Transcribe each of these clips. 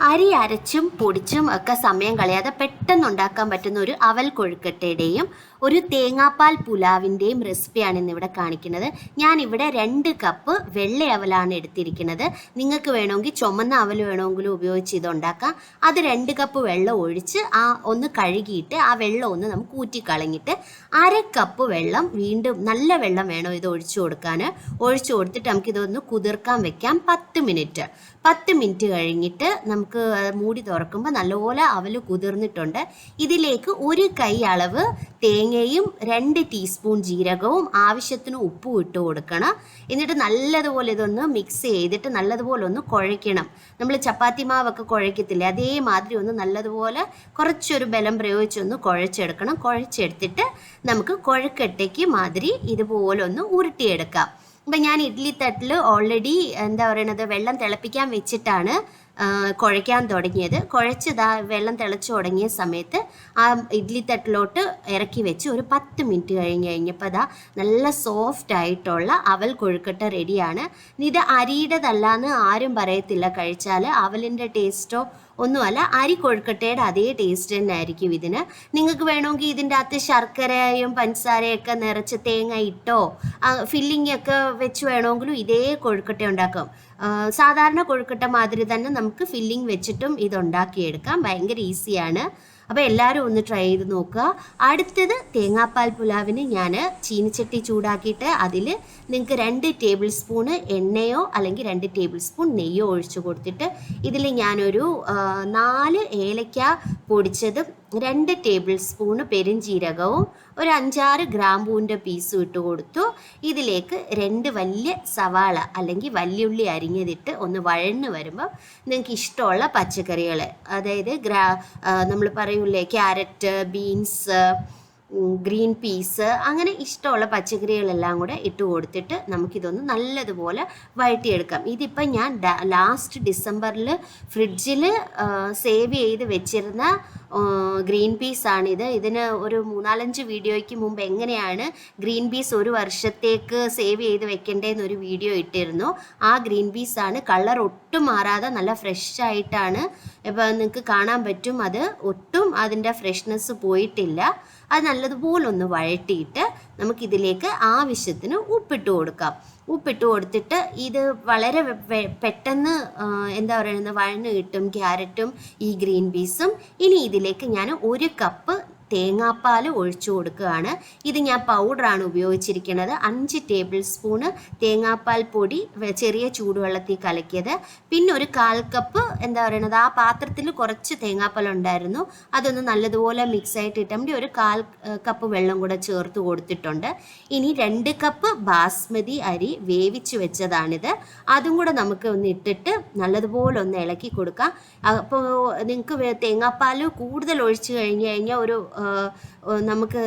അരി അരച്ചും പൊടിച്ചും ഒക്കെ സമയം കളയാതെ പെട്ടെന്ന് ഉണ്ടാക്കാൻ പറ്റുന്ന ഒരു അവൽ കൊഴുക്കട്ടയുടെയും ഒരു തേങ്ങാപ്പാൽ പുലാവിൻ്റെയും റെസിപ്പിയാണ് ഇന്നിവിടെ കാണിക്കുന്നത്. ഞാനിവിടെ 2 കപ്പ് വെള്ള അവലാണ് എടുത്തിരിക്കുന്നത്. നിങ്ങൾക്ക് വേണമെങ്കിൽ ചുമന്ന അവൽ വേണമെങ്കിലും ഉപയോഗിച്ച് ഇത് ഉണ്ടാക്കാം. അത് 2 കപ്പ് വെള്ളം ഒഴിച്ച് ഒന്ന് കഴുകിയിട്ട് ആ വെള്ളം ഒന്ന് നമുക്ക് ഊറ്റിക്കളഞ്ഞിട്ട് 1/2 കപ്പ് വെള്ളം വീണ്ടും നല്ല വെള്ളം വേണം ഇത് ഒഴിച്ചു കൊടുക്കാൻ. ഒഴിച്ചു കൊടുത്തിട്ട് നമുക്കിതൊന്ന് കുതിർക്കാൻ വെക്കാം 10 മിനിറ്റ്. 10 മിനിറ്റ് കഴിഞ്ഞിട്ട് നമുക്ക് മൂടി തുറക്കുമ്പോൾ നല്ലപോലെ അവൽ കുതിർന്നിട്ടുണ്ട്. ഇതിലേക്ക് 1 കൈ അളവ് തേങ്ങയും 2 ടീസ്പൂൺ ജീരകവും ആവശ്യത്തിന് ഉപ്പും ഇട്ട് കൊടുക്കണം. എന്നിട്ട് നല്ലതുപോലെ ഇതൊന്ന് മിക്സ് ചെയ്തിട്ട് നല്ലതുപോലെ ഒന്ന് കുഴയ്ക്കണം. നമ്മൾ ചപ്പാത്തി മാവൊക്കെ കുഴയ്ക്കത്തില്ലേ, അതേമാതിരി ഒന്ന് നല്ലതുപോലെ കുറച്ചൊരു ബലം പ്രയോഗിച്ചൊന്ന് കുഴച്ചെടുക്കണം. കുഴച്ചെടുത്തിട്ട് നമുക്ക് കുഴക്കട്ടയ്ക്ക് മാതിരി ഇതുപോലെ ഒന്ന് ഉരുട്ടിയെടുക്കാം. അപ്പം ഞാൻ ഇഡ്ഡലി തട്ടിൽ ഓൾറെഡി വെള്ളം തിളപ്പിക്കാൻ വെച്ചിട്ടാണ് കുഴയ്ക്കാൻ തുടങ്ങിയത്. വെള്ളം തിളച്ചു തുടങ്ങിയ സമയത്ത് ആ ഇഡ്ഡലി തട്ടിലോട്ട് ഇറക്കി വെച്ച് ഒരു 10 മിനിറ്റ് കഴിഞ്ഞപ്പോൾ നല്ല സോഫ്റ്റ് ആയിട്ടുള്ള അവൽ കൊഴുക്കട്ട റെഡിയാണ്. ഇത് അരിയുടേതല്ലാന്ന് ആരും പറയത്തില്ല. കഴിച്ചാൽ അവലിൻ്റെ ടേസ്റ്റോ ഒന്നുമല്ല, അരി കൊഴുക്കട്ടയുടെ അതേ ടേസ്റ്റ് തന്നെ ആയിരിക്കും ഇതിന്. നിങ്ങൾക്ക് വേണമെങ്കിൽ ഇതിൻ്റെ അകത്ത് ശർക്കരയും പഞ്ചസാരയൊക്കെ നിറച്ച് തേങ്ങ ഇട്ടോ ഫില്ലിംഗ് ഒക്കെ വെച്ച് വേണമെങ്കിലും ഇതേ കൊഴുക്കട്ട ഉണ്ടാക്കാം. സാധാരണ കൊഴുക്കട്ട മാതിരി തന്നെ നമുക്ക് ഫില്ലിംഗ് വെച്ചിട്ടും ഇത് ഉണ്ടാക്കിയെടുക്കാം. ഭയങ്കര ഈസിയാണ്. അപ്പോൾ എല്ലാവരും ഒന്ന് ട്രൈ ചെയ്ത് നോക്കുക. അടുത്തത് തേങ്ങാപ്പാൽ പുലാവിന് ഞാൻ ചീനിച്ചട്ടി ചൂടാക്കിയിട്ട് അതിൽ നിങ്ങൾക്ക് 2 ടേബിൾ സ്പൂണ് എണ്ണയോ അല്ലെങ്കിൽ 2 ടേബിൾ സ്പൂൺ നെയ്യോ ഒഴിച്ചു കൊടുത്തിട്ട് ഇതിൽ ഞാനൊരു 4 ഏലക്ക പൊടിച്ചതും 2 ടേബിൾ സ്പൂണ് പെരുംജീരകവും ഒരു 5-6 ഗ്രാമ്പൂവിൻ്റെ പീസും ഇട്ട് കൊടുത്തു. ഇതിലേക്ക് 2 വലിയ സവാള അല്ലെങ്കിൽ വലിയുള്ളി അരിഞ്ഞതിട്ട് ഒന്ന് വഴന്ന് വരുമ്പോൾ നിങ്ങൾക്ക് ഇഷ്ടമുള്ള പച്ചക്കറികൾ, അതായത് നമ്മൾ പറയൂലേ ക്യാരറ്റ്, ബീൻസ്, ഗ്രീൻ പീസ്, അങ്ങനെ ഇഷ്ടമുള്ള പച്ചക്കറികളെല്ലാം കൂടെ ഇട്ട് കൊടുത്തിട്ട് നമുക്കിതൊന്ന് നല്ലതുപോലെ വഴറ്റിയെടുക്കാം. ഇതിപ്പം ഞാൻ ലാസ്റ്റ് ഡിസംബറിൽ ഫ്രിഡ്ജിൽ സേവ് ചെയ്ത് വെച്ചിരുന്ന ഗ്രീൻ പീസാണിത്. ഇതിന് ഒരു 3-4 വീഡിയോയ്ക്ക് മുമ്പ് എങ്ങനെയാണ് ഗ്രീൻ പീസ് 1 വർഷത്തേക്ക് സേവ് ചെയ്ത് വെക്കേണ്ടതെന്നൊരു വീഡിയോ ഇട്ടിരുന്നു. ആ ഗ്രീൻ പീസാണ്. കളർ ഒട്ടും മാറാതെ നല്ല ഫ്രഷ് ആയിട്ടാണ്. ഇപ്പം നിങ്ങൾക്ക് കാണാൻ പറ്റും, അത് ഒട്ടും അതിൻ്റെ ഫ്രഷ്നെസ് പോയിട്ടില്ല. അത് നല്ലതുപോലെ ഒന്ന് വഴറ്റിയിട്ട് നമുക്കിതിലേക്ക് ആവശ്യത്തിന് ഉപ്പിട്ട് കൊടുക്കാം. ഉപ്പിട്ട് കൊടുത്തിട്ട് ഇത് വളരെ പെട്ടെന്ന് വഴന്ന് കിട്ടും ക്യാരറ്റും ഈ ഗ്രീൻ പീസും. ഇനി ഇതിലേക്ക് ഞാൻ 1 കപ്പ് തേങ്ങാപ്പാൽ ഒഴിച്ചു കൊടുക്കുകയാണ്. ഇത് ഞാൻ പൗഡറാണ് ഉപയോഗിച്ചിരിക്കുന്നത്. 5 ടേബിൾ സ്പൂണ് തേങ്ങാപ്പാൽ പൊടി ചെറിയ ചൂടുവെള്ളത്തിൽ കലക്കിയത്. പിന്നെ ഒരു 1/4 കപ്പ് ആ പാത്രത്തിൽ കുറച്ച് തേങ്ങാപ്പാൽ ഉണ്ടായിരുന്നു, അതൊന്ന് നല്ലതുപോലെ മിക്സ് ആയിട്ട് ഇട്ടാൽ മതി. ഒരു 1/4 കപ്പ് വെള്ളം കൂടെ ചേർത്ത് കൊടുത്തിട്ടുണ്ട്. ഇനി 2 കപ്പ് ബാസ്മതി അരി വേവിച്ച് വെച്ചതാണിത്. അതും കൂടെ നമുക്ക് ഒന്ന് ഇട്ടിട്ട് നല്ലതുപോലെ ഒന്ന് ഇളക്കി കൊടുക്കാം. അപ്പോൾ നിങ്ങൾക്ക് തേങ്ങാപ്പാൽ കൂടുതൽ ഒഴിച്ച് കഴിഞ്ഞാൽ ഒരു നമുക്ക്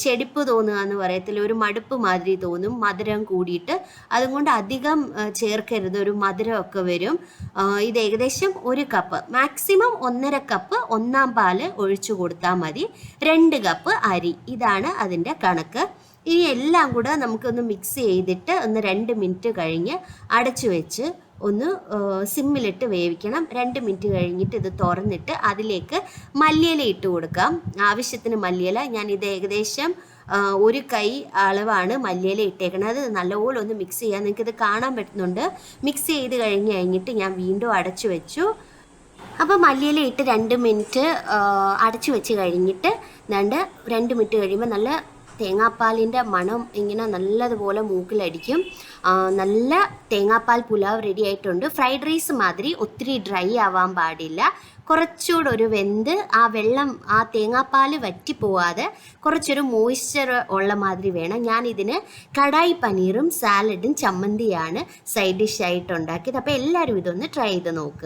ചെടിപ്പ് തോന്നുക എന്ന് പറയത്തില്ല, ഒരു മടുപ്പ് മാതിരി തോന്നും, മധുരം കൂടിയിട്ട്. അതുകൊണ്ട് അധികം ചേർക്കരുത്, ഒരു മധുരമൊക്കെ വരും. ഇത് ഏകദേശം 1 കപ്പ്, മാക്സിമം 1.5 കപ്പ് ഒന്നാം പാല് ഒഴിച്ചു കൊടുത്താൽ മതി. 2 കപ്പ് അരി, ഇതാണ് അതിൻ്റെ കണക്ക്. ഇനി എല്ലാം കൂടെ നമുക്കൊന്ന് മിക്സ് ചെയ്തിട്ട് ഒന്ന് 2 മിനിറ്റ് കഴിഞ്ഞ് അടച്ചു വെച്ച് ഒന്ന് സിമ്മിലിട്ട് വേവിക്കണം. 2 മിനിറ്റ് കഴിഞ്ഞിട്ട് ഇത് തുറന്നിട്ട് അതിലേക്ക് മല്ലിയില ഇട്ട് കൊടുക്കാം. ആവശ്യത്തിന് മല്ലിയില, ഞാനിത് ഏകദേശം 1 കൈ അളവാണ് മല്ലിയില ഇട്ടേക്കണത്. അത് നല്ലപോലെ ഒന്ന് മിക്സ് ചെയ്യാം. നിങ്ങൾക്കിത് കാണാൻ പറ്റുന്നുണ്ട്. മിക്സ് ചെയ്ത് കഴിഞ്ഞിട്ട് ഞാൻ വീണ്ടും അടച്ചു വെച്ചു. അപ്പോൾ മല്ലിയില ഇട്ട് 2 മിനിറ്റ് അടച്ചു വെച്ച് കഴിഞ്ഞിട്ട് 2 മിനിറ്റ് കഴിയുമ്പോൾ നല്ല തേങ്ങാപ്പാലിൻ്റെ മണം ഇങ്ങനെ നല്ലതുപോലെ മൂക്കിലടിക്കും. നല്ല തേങ്ങാപ്പാൽ പുലാവ് റെഡി ആയിട്ടുണ്ട്. ഫ്രൈഡ് റൈസ് മാതിരി ഒത്തിരി ഡ്രൈ ആവാൻ പാടില്ല. കുറച്ചുകൂടെ ഒരു വെന്ത് ആ വെള്ളം ആ തേങ്ങാപ്പാൽ വറ്റിപ്പോവാതെ കുറച്ചൊരു മോയ്സ്ചർ ഉള്ള മാതിരി വേണം. ഞാനിതിന് കടായി പനീറും സാലഡും ചമ്മന്തിയാണ് സൈഡ് ഡിഷായിട്ട് ഉണ്ടാക്കിയത്. അപ്പോൾ എല്ലാവരും ഇതൊന്ന് ട്രൈ ചെയ്ത് നോക്കുക.